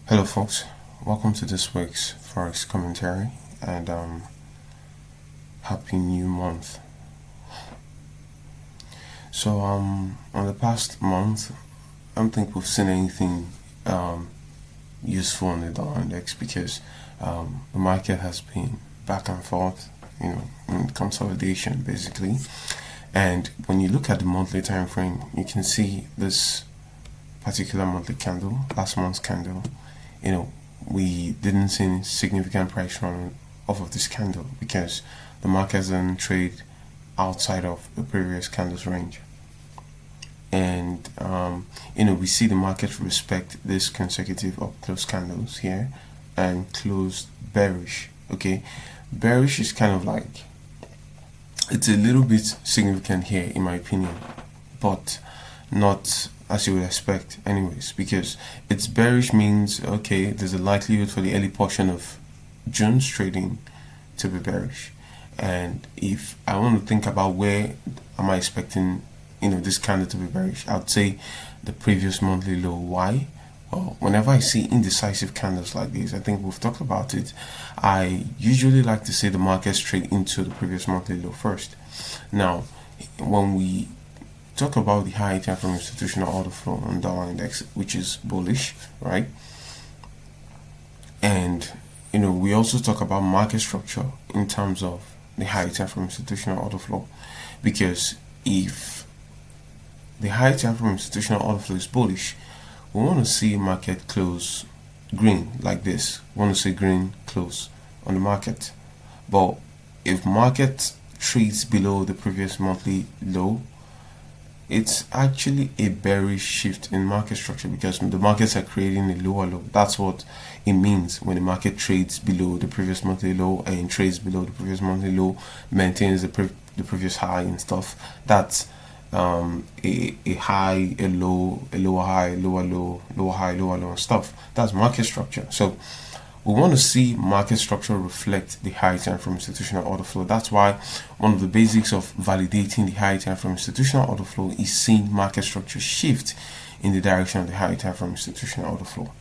Hello, folks. Welcome to this week's Forex commentary and happy new month. So, on the past month, I don't think we've seen anything useful on the dollar index because the market has been back and forth, in consolidation basically. And when you look at the monthly time frame, you can see this particular monthly candle, last month's candle. We didn't see any significant price run off of this candle because the market doesn't trade outside of the previous candle's range. And we see the market respect this consecutive up close candles here and closed bearish. Okay, bearish is kind of like, it's a little bit significant here in my opinion, but not as you would expect anyways, because it's bearish means, okay, there's a likelihood for the early portion of June's trading to be bearish. And if I want to think about where am I expecting this candle to be bearish, I'd say the previous monthly low. Why? Well, whenever I see indecisive candles like this, I think we've talked about it, I usually like to say the markets trade into the previous monthly low first. Now, when we talk about the high time from institutional order flow on dollar index, which is bullish, right? And we also talk about market structure in terms of the high time from institutional order flow, because if the high time from institutional order flow is bullish, we want to see market close green like this. We want to see green close on the market. But if market trades below the previous monthly low, it's actually a bearish shift in market structure because the markets are creating a lower low. That's what it means when the market trades below the previous monthly low and trades below the previous monthly low, maintains the previous high and stuff. That's a high, a low, a lower high, lower low, lower high, lower low and stuff. That's market structure. So we want to see market structure reflect the high time from institutional order flow. That's why one of the basics of validating the high time from institutional order flow is seeing market structure shift in the direction of the high time from institutional order flow.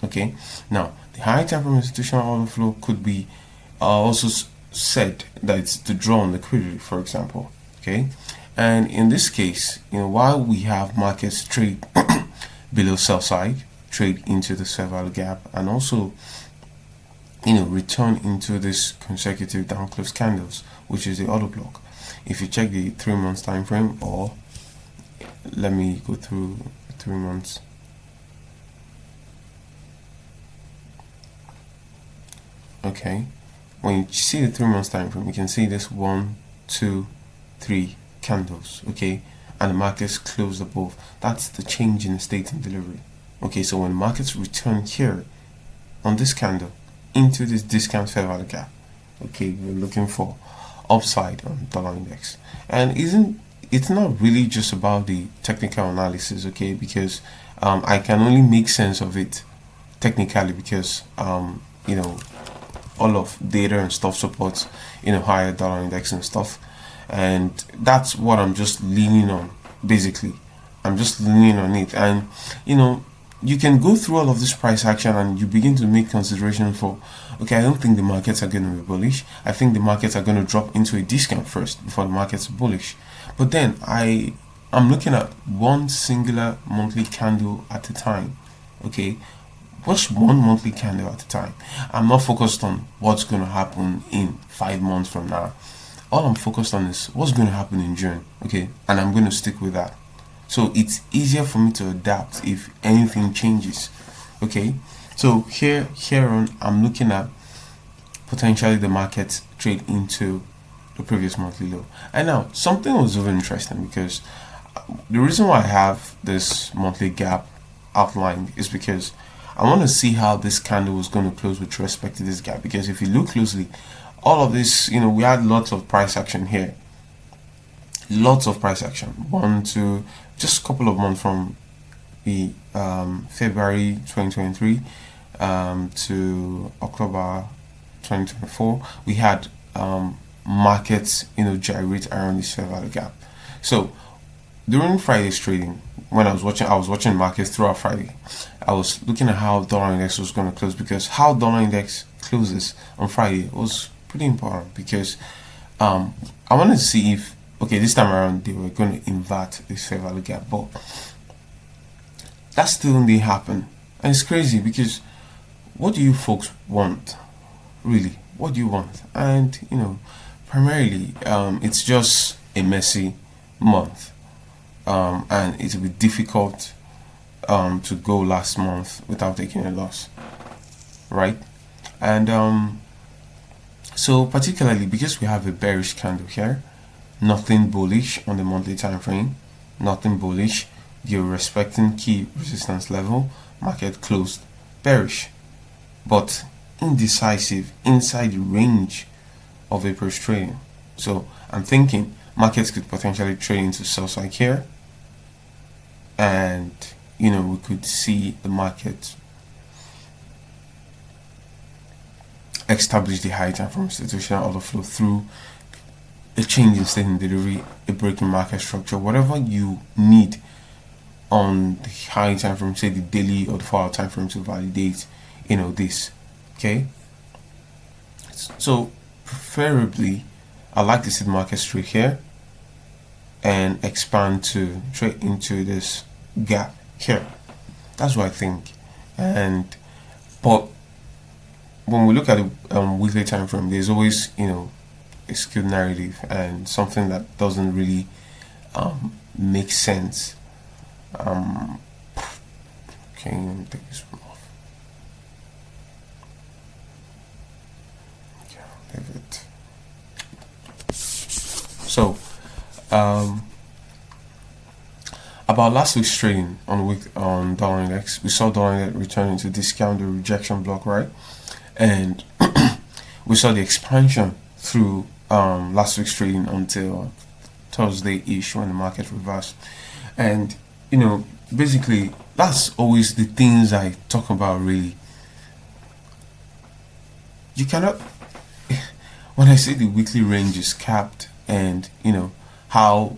Okay, now the high time from institutional order flow could be also said that it's to draw on liquidity, for example. Okay, and in this case, while we have markets trade below sell side, trade into the fair value gap, and also return into this consecutive down close candles, which is the order block. If you check the 3 months time frame, or let me go through 3 months. Okay, when you see the 3 months time frame, you can see this 1, 2, 3 candles. Okay, and the markets closed above. That's the change in the state in delivery. Okay, so when markets return here on this candle into this discount fair value gap, okay, we're looking for upside on dollar index. And it's not really just about the technical analysis, okay, because I can only make sense of it technically because all of data and stuff supports higher dollar index and stuff, and that's what I'm just leaning on. Basically, I'm just leaning on it. And you can go through all of this price action and you begin to make consideration for, okay, I don't think the markets are going to be bullish. I think the markets are going to drop into a discount first before the market's bullish. But then I'm looking at one singular monthly candle at a time. Okay, what's one monthly candle at a time? I'm not focused on what's going to happen in 5 months from now. All I'm focused on is what's going to happen in June. Okay, and I'm going to stick with that. So it's easier for me to adapt if anything changes. Okay, so here on, I'm looking at potentially the market trade into the previous monthly low. And now something was very interesting because the reason why I have this monthly gap outlined is because I want to see how this candle is going to close with respect to this gap. Because if you look closely, all of this, we had lots of price action here. Lots of price action. 1, 2, just a couple of months from the February 2023 to October 2024, we had markets gyrate around this fair value gap. So during Friday's trading, when I was watching markets throughout Friday. I was looking at how dollar index was going to close, because how dollar index closes on Friday was pretty important, because I wanted to see if, okay, this time around they were going to invert this fair value gap, but that still didn't happen. And it's crazy, because what do you folks want, really? What do you want? And primarily, it's just a messy month, and it will be difficult to go last month without taking a loss, right? And so particularly because we have a bearish candle here, nothing bullish on the monthly time frame, nothing bullish. You're respecting key resistance level. Market closed bearish, but indecisive inside the range of April's trading. So I'm thinking markets could potentially trade into sell side here, and we could see the market establish the high time from institutional order flow through a change in state in delivery, a break in market structure, whatever you need on the high time frame, say the daily or the 4 hour time frame, to validate this. Okay, so preferably I like to see the market straight here and expand to trade into this gap here. That's what I think. But when we look at the weekly time frame, there's always a skewed narrative and something that doesn't really make sense. Okay, let me take this one off. Okay, I'll leave it. So about last week's trading on dollar index, we saw dollar index returning to discount the rejection block, right? And we saw the expansion through last week's trading until Thursday-ish, when the market reversed. And basically that's always the things I talk about, really. You cannot when I say the weekly range is capped, and how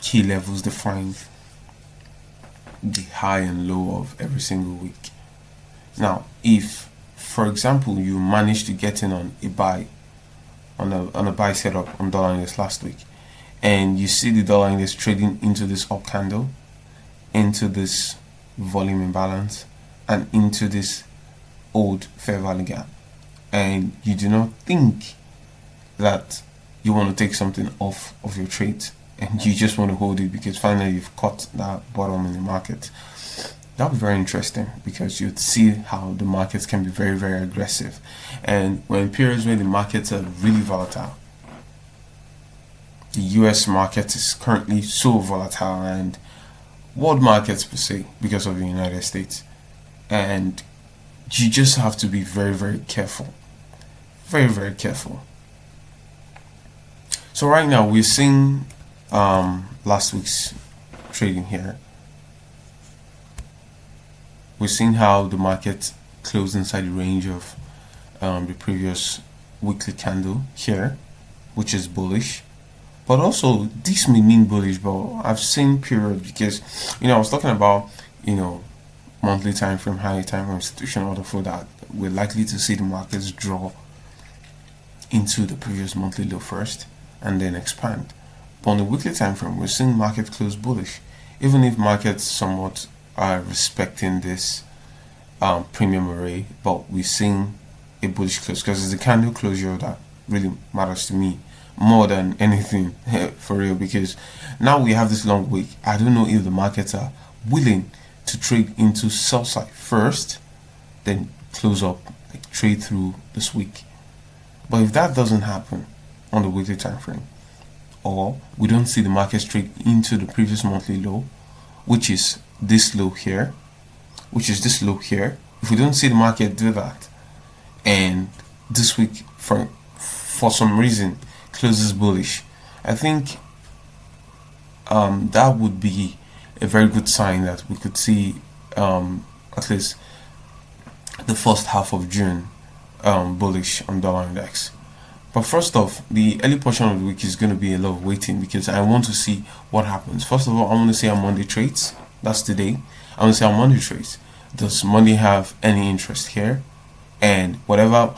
key levels define the high and low of every single week. Now, if, for example, you managed to get in on a buy, on a buy setup on dollar index last week, and you see the dollar index trading into this up candle, into this volume imbalance, and into this old fair value gap, and you do not think that you want to take something off of your trades, and you just want to hold it because finally you've caught that bottom in the market, that would be very interesting, because you'd see how the markets can be very, very aggressive. And when periods when the markets are really volatile, the US market is currently so volatile, and world markets per se, because of the United States, and you just have to be very, very careful, very, very careful. So right now we're seeing last week's trading here. We're seeing how the market closed inside the range of the previous weekly candle here, which is bullish. But also this may mean bullish, but I've seen period, because I was talking about monthly time frame, high time frame, institutional order flow, that we're likely to see the markets draw into the previous monthly low first and then expand. But on the weekly time frame, we're seeing market close bullish, even if markets somewhat are respecting this premium array, but we're seeing a bullish close, because it's the candle closure that really matters to me more than anything, for real, because now we have this long week. I don't know if the markets are willing to trade into sell side first, then close up, like trade through this week. But if that doesn't happen on the weekly time frame, or we don't see the market trade into the previous monthly low, which is this low here, if we don't see the market do that, and this week for some reason closes bullish, I think that would be a very good sign that we could see at least the first half of June bullish on dollar index. But first off, the early portion of the week is going to be a lot of waiting because I want to see what happens. First of all, I want to see how Monday trades. That's today. I want to see how Monday trades. Does Monday have any interest here? And whatever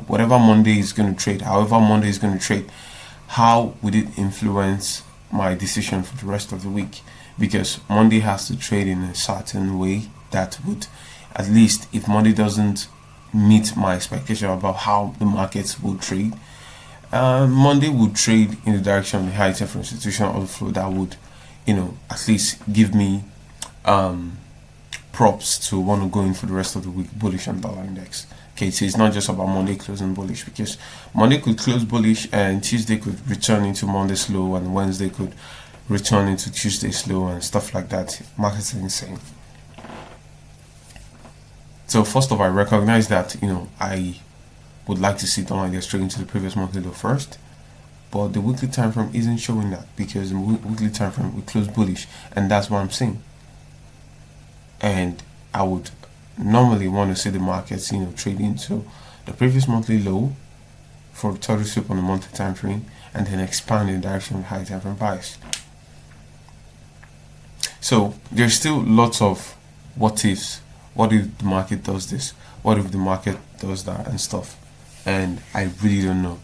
Monday is going to trade, however Monday is going to trade, how would it influence my decision for the rest of the week? Because Monday has to trade in a certain way that would, at least if Monday doesn't meet my expectation about how the markets will trade, Monday would trade in the direction of the high time for institutional order flow that would, at least give me props to want to go in for the rest of the week bullish on dollar index. Okay, so it's not just about Monday closing bullish, because Monday could close bullish and Tuesday could return into Monday's low and Wednesday could return into Tuesday's low and stuff like that. Markets are insane. So first of all, I recognize that I would like to see dollar index trading to the previous monthly low first, but the weekly time frame isn't showing that, because the weekly time frame we close bullish, and that's what I'm seeing. And I would normally want to see the markets trading to the previous monthly low for the total sweep on the monthly time frame, and then expand in the direction of high time frame bias. So there's still lots of what ifs. What if the market does this? What if the market does that and stuff? And I really don't know.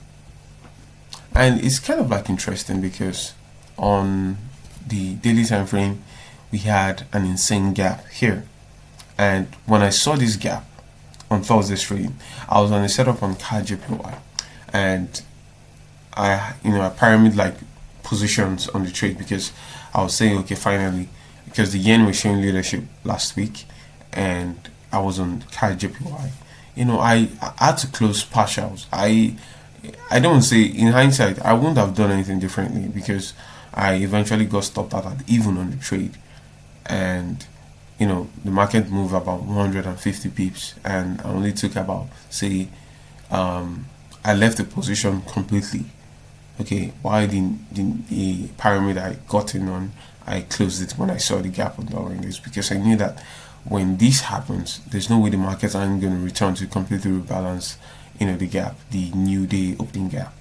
And it's kind of like interesting because on the daily time frame we had an insane gap here. And when I saw this gap on Thursday's trading, I was on a setup on JPY, and I pyramid like positions on the trade, because I was saying, okay, finally, because the yen was showing leadership last week, and I was on JPY. I had to close partials. I don't say, in hindsight, I wouldn't have done anything differently, because I eventually got stopped out at even on the trade, and the market moved about 150 pips, and I only took about, say, I left the position completely. Okay, why the pyramid I got in on, I closed it when I saw the gap on dollar index, because I knew that when this happens, there's no way the markets aren't going to return to completely rebalance, the gap, the new day opening gap.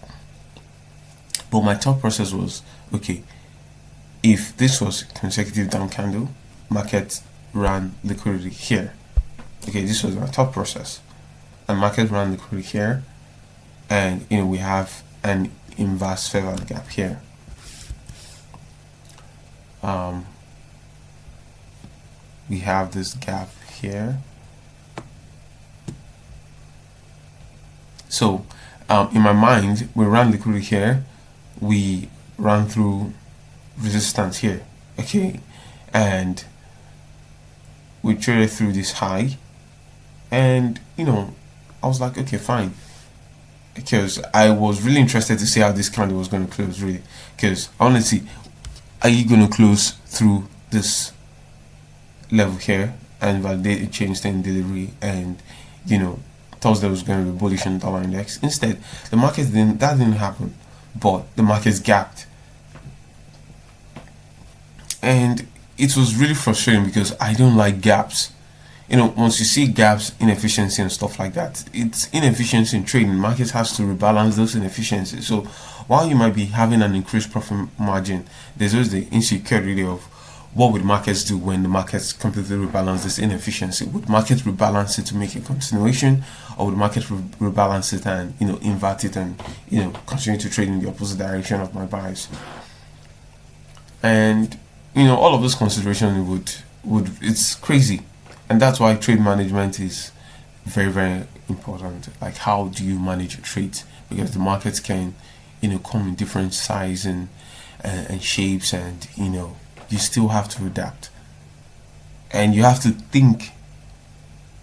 But my thought process was, okay, if this was consecutive down candle, market ran liquidity here. Okay, this was my thought process, and market ran liquidity here, and we have an inverse fair value gap here. We have this gap here. So in my mind, we ran liquidity here, we ran through resistance here, okay, and we traded through this high, and I was like, okay, fine, because I was really interested to see how this candle was going to close, really, because honestly, are you going to close through this level here and validate a change in delivery, and Thursday was going to be bullish on dollar index? Instead, the market didn't happen, but the markets gapped, and it was really frustrating because I don't like gaps. Once you see gaps, inefficiency and stuff like that, it's inefficiency in trading. Markets has to rebalance those inefficiencies. So while you might be having an increased profit margin, there's always the insecurity of what would markets do when the markets completely rebalance this inefficiency. Would markets rebalance it to make a continuation, or would markets rebalance it and invert it and continue to trade in the opposite direction of my buys? And all of those considerations would it's crazy. And that's why trade management is very, very important. Like, how do you manage your trades? Because the markets can come in different size and shapes, and you still have to adapt, and you have to think,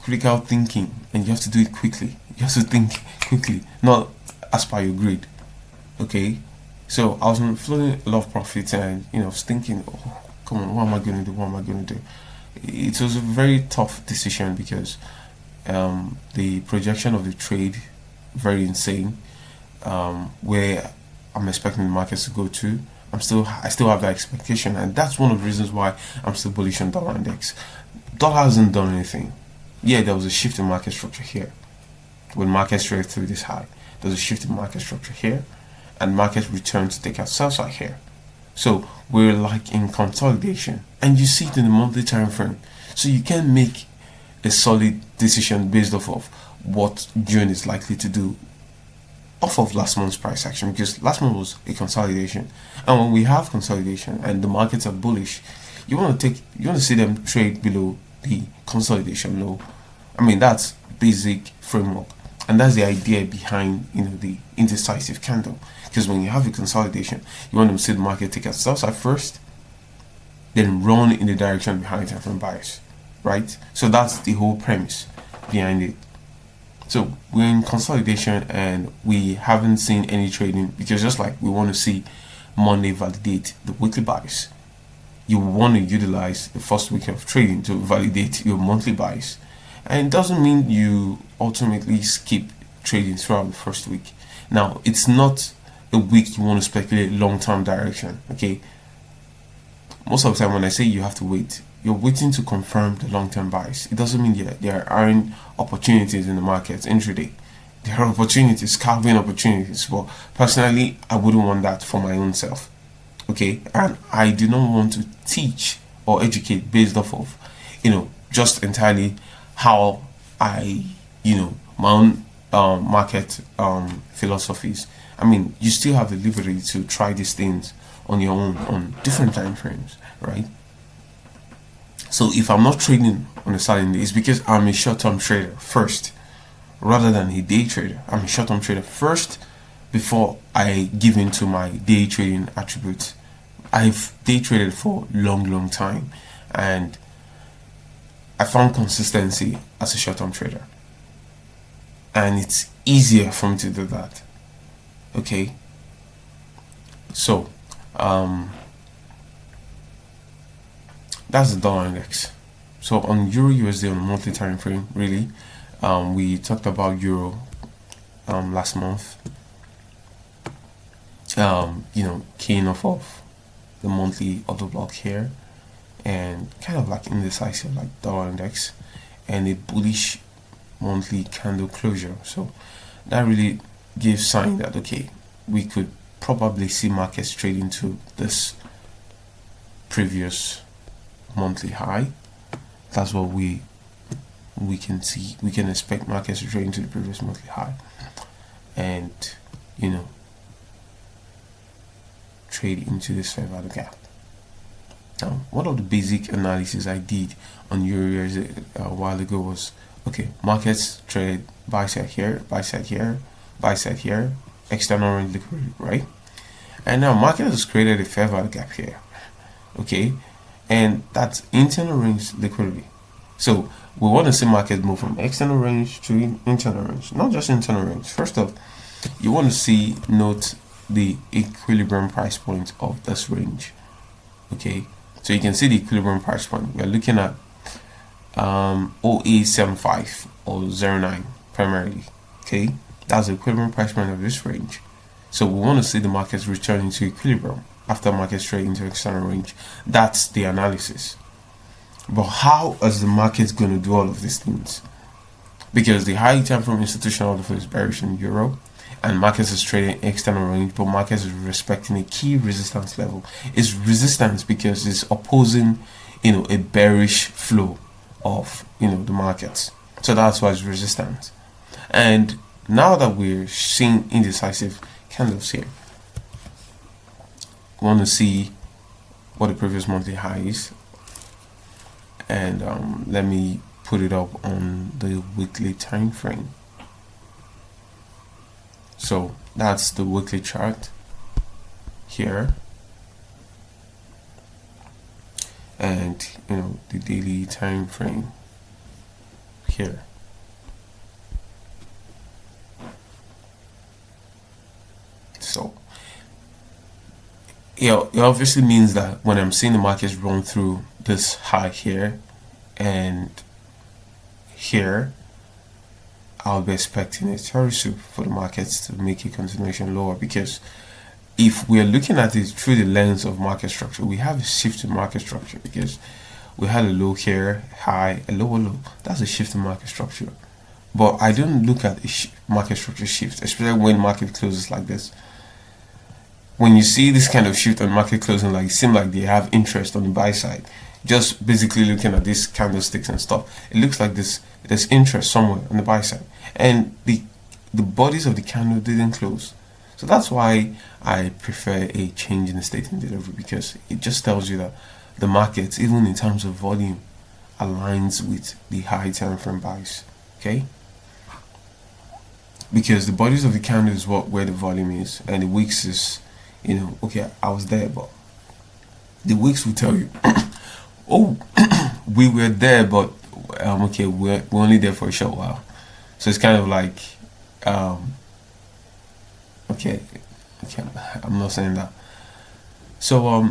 critical thinking, and you have to do it quickly. You have to think quickly, not as per your grade. Okay, so I was floating a lot of profits, and I was thinking, oh, come on, what am I going to do? It was a very tough decision, because the projection of the trade, very insane, where I'm expecting the markets to go to. I still have that expectation, and that's one of the reasons why I'm still bullish on dollar index. Dollar hasn't done anything. Yeah, there was a shift in market structure here when markets traded through this high, there's a shift in market structure here, and market return to take out sell side here. So we're like in consolidation, and you see it in the monthly time frame. So you can make a solid decision based off of what June is likely to do off of last month's price action, because last month was a consolidation. And when we have consolidation and the markets are bullish, you want to see them trade below the consolidation low. I mean, that's basic framework, and that's the idea behind the indecisive candle. Because when you have a consolidation, you want to see the market take a sell side first, then run in the direction behind time frame bias, right? So that's the whole premise behind it. So we're in consolidation and we haven't seen any trading, because just like we want to see Monday validate the weekly bias, you want to utilize the first week of trading to validate your monthly bias. And it doesn't mean you ultimately skip trading throughout the first week. Now, it's not a week you want to speculate long-term direction, okay? Most of the time when I say you have to wait, you're waiting to confirm the long-term bias. It doesn't mean there aren't opportunities in the markets intraday. There are opportunities, carving opportunities, but personally, I wouldn't want that for my own self, okay? And I do not want to teach or educate based off of, just entirely how I, my own market philosophies. I mean, you still have the liberty to try these things on your own on different time frames, right? So if I'm not trading on a certain day, it's because I'm a short-term trader first, rather than a day trader. I'm a short-term trader first before I give into my day trading attributes. I've day traded for a long time, and I found consistency as a short-term trader, and it's easier for me to do that. Okay, so that's the dollar index. So on Euro USD on monthly time frame, really, we talked about Euro last month. Keying off of the monthly order block here, and kind of like indecisive like dollar index, and a bullish monthly candle closure. So that really gives sign that okay, we could probably see markets trading to this previous monthly high. That's what we can see. We can expect markets to trade into the previous monthly high, and trade into this fair value gap. Now, one of the basic analysis I did on Euro a while ago was, okay, markets trade buy side here, buy side here, buy side here, external range liquidity, right? And now market has created a fair value gap here, okay, and that's internal range liquidity. So we want to see market move from external range to internal range, not just internal range. First off, you want to note the equilibrium price point of this range, okay? So you can see the equilibrium price point. We are looking at 0875 or 09 primarily, okay? That's the equilibrium price point of this range. So we want to see the markets returning to equilibrium after markets trading into external range. That's the analysis. But how is the market going to do all of these things? Because the high time from institutional order flow is bearish in Euro, and markets is trading external range, but markets is respecting a key resistance level. It's resistance because it's opposing, a bearish flow of, the markets. So that's why it's resistance. And now that we're seeing indecisive candles here, we want to see what the previous monthly high is. And let me put it up on the weekly time frame. So that's the weekly chart here, and the daily time frame here. So it obviously means that when I'm seeing the markets run through this high here and here, I'll be expecting a Terry soup for the markets to make a continuation lower, because if we're looking at it through the lens of market structure, we have a shift in market structure, because we had a low here, high, a lower low. That's a shift in market structure. But I don't look at the market structure shift, especially when market closes like this. When you see this kind of shift on market closing, like it seems like they have interest on the buy side. Just basically looking at these candlesticks and stuff, it looks like there's interest somewhere on the buy side, and the bodies of the candle didn't close. So that's why I prefer a change in the state in delivery, because it just tells you that the market, even in terms of volume, aligns with the high time frame buys. Okay, because the bodies of the candle is where the volume is, and the wicks is, okay, I was there, but the wicks will tell you, oh, we were there, but okay, we're only there for a short while. So it's kind of like, okay, I'm not saying that. So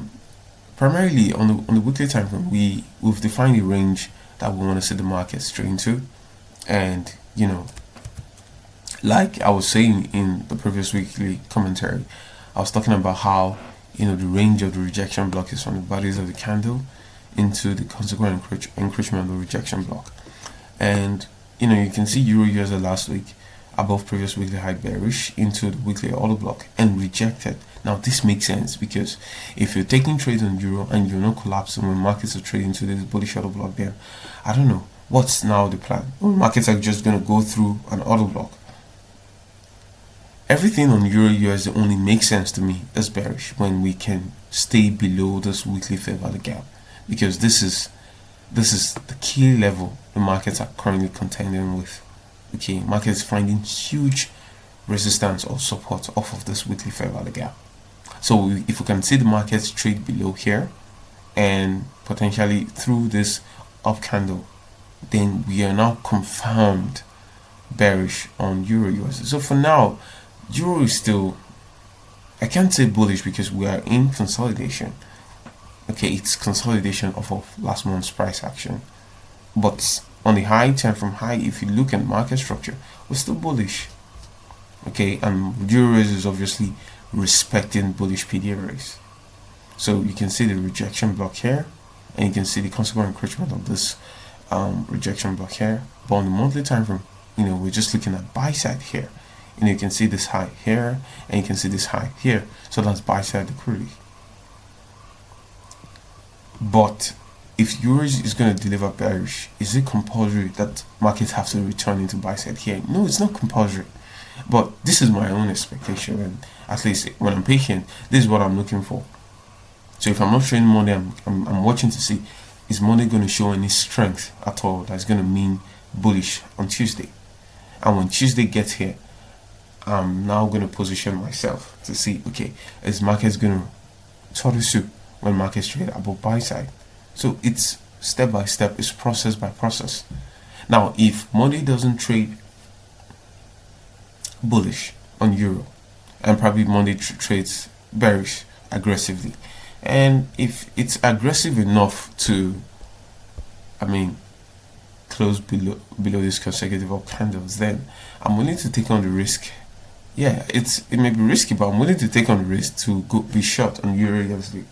primarily on the weekly time frame, we've defined a range that we want to see the market straight into, and like I was saying in the previous weekly commentary, I was talking about how the range of the rejection block is from the bodies of the candle into the consequent encroachment of the rejection block. And you can see Euro USD last week above previous weekly high bearish into the weekly order block and rejected. Now this makes sense, because if you're taking trades on Euro and you're not collapsing when markets are trading to this bullish order block, then I don't know what's now the plan. Markets are just going to go through an order block. Everything on Euro USD only makes sense to me as bearish when we can stay below this weekly fair value gap, because this is the key level the markets are currently contending with. Okay, markets finding huge resistance or support off of this weekly fair value gap. So if we can see the markets trade below here and potentially through this up candle, then we are now confirmed bearish on Euro USD. So for now, Euro is still, I can't say bullish because we are in consolidation. Okay, it's consolidation off of last month's price action, but on the high time from high, if you look at market structure, we're still bullish. Okay, and Euro is obviously respecting bullish PD arrays. So you can see the rejection block here, and you can see the consequent encroachment of this rejection block here. But on the monthly time frame, we're just looking at buy side here. You can see this high here, and you can see this high here. So that's buy side liquidity. But if Euros is going to deliver bearish, is it compulsory that markets have to return into buy side here? No, it's not compulsory. But this is my own expectation, and at least when I'm patient, this is what I'm looking for. So if I'm not trading Monday, I'm watching to see, is Monday going to show any strength at all that's going to mean bullish on Tuesday? And when Tuesday gets here, I'm now going to position myself to see, okay, is markets going to follow suit when markets trade above buy side? So it's step by step, it's process by process. Now, if Monday doesn't trade bullish on Euro, and probably Monday trades bearish aggressively, and if it's aggressive enough to, close below these consecutive up candles, then I'm willing to take on the risk. Yeah, it may be risky, but I'm willing to take on the risk to be short on Euro USD.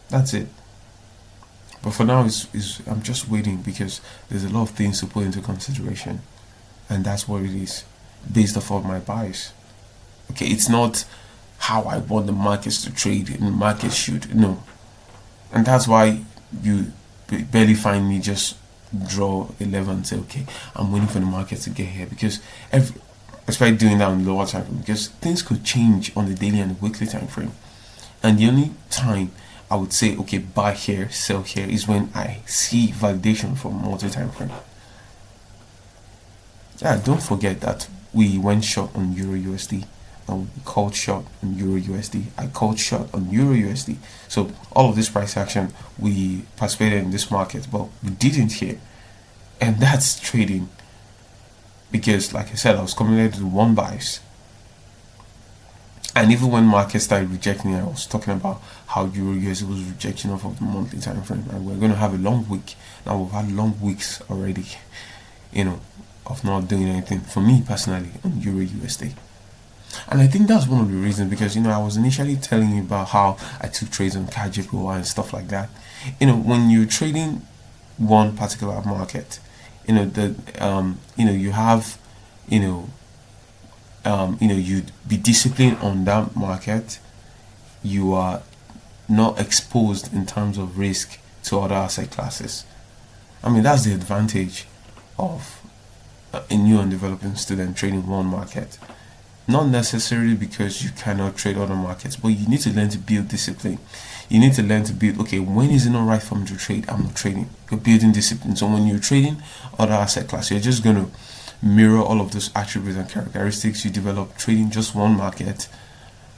That's it. But for now, I'm just waiting, because there's a lot of things to put into consideration, and that's what it is, based off of my bias. Okay, it's not how I want the markets to trade and the market should, no. And that's why you barely find me just draw a level and say, okay, I'm waiting for the market to get here, because especially doing that on the lower time frame, because things could change on the daily and the weekly time frame. And the only time I would say, okay, buy here, sell here, is when I see validation from multi-time frame. Yeah, don't forget that we went short on Euro USD, and we called short on Euro USD. I called short on Euro USD. So all of this price action, we participated in this market, but we didn't here. And that's trading, because like I said, I was committed to one bias. And even when markets started rejecting, I was talking about how Euro USD was rejecting off of the monthly time frame, and we're going to have a long week. Now we've had long weeks already, of not doing anything for me personally on Euro USD. And I think that's one of the reasons, because I was initially telling you about how I took trades on KJPY and stuff like that. When you're trading one particular market, you have, you'd be disciplined on that market. You are not exposed in terms of risk to other asset classes. I mean, that's the advantage of a new and developing student trading one market. Not necessarily because you cannot trade other markets, but you need to learn to build discipline. You need to learn to build, okay, when is it not right for me to trade? I'm not trading. You're building discipline. So when you're trading other asset class, you're just going to mirror all of those attributes and characteristics you develop trading just one market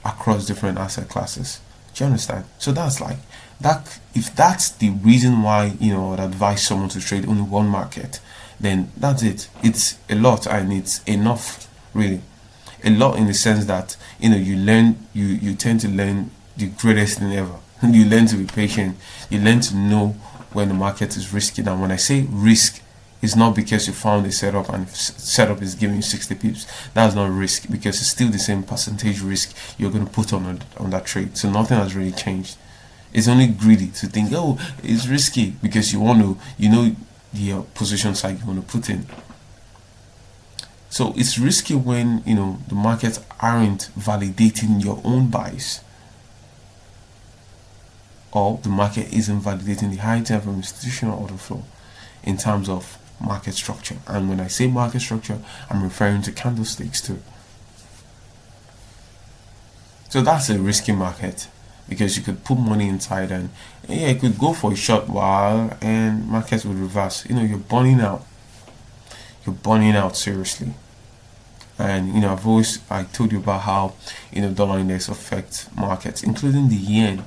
across different asset classes. Do you understand? So that's like that. If that's the reason why I'd advise someone to trade only one market, then that's it. It's a lot and it's enough, really. A lot in the sense that you tend to learn the greatest thing ever. You learn to be patient. You learn to know when the market is risky. Now, when I say risk, it's not because you found a setup and setup is giving you 60 pips. That's not risk, because it's still the same percentage risk you're going to put on that trade. So nothing has really changed. It's only greedy to think, oh, it's risky, because you want to, the position size you want to put in. So it's risky when the markets aren't validating your own buys, or the market isn't validating the high time from institutional order flow in terms of market structure. And when I say market structure, I'm referring to candlesticks too. So that's a risky market, because you could put money inside and it could go for a short while and markets would reverse. You're burning out. You're burning out seriously. And I told you about how dollar index affects markets, including the yen,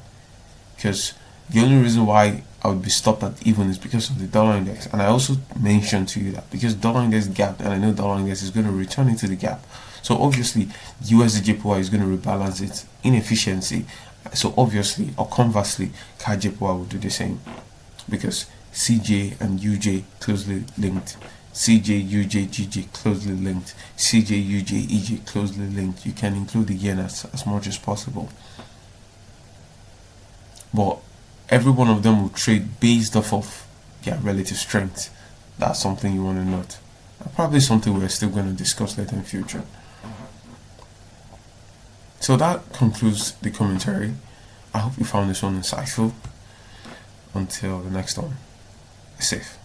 because the only reason why I would be stopped at even is because of the dollar index. And I also mentioned to you that because dollar index gapped, and I know dollar index is going to return into the gap, so obviously USD JPY is going to rebalance its inefficiency. So obviously, or conversely, CAD JPY will do the same, because CJ and UJ closely linked, CJ, UJ, GJ closely linked, CJ, UJ, EJ closely linked. You can include the yen as much as possible, but every one of them will trade based off of their relative strength. That's something you want to note. Probably something we're still going to discuss later in the future. So that concludes the commentary. I hope you found this one insightful. Until the next one, be safe.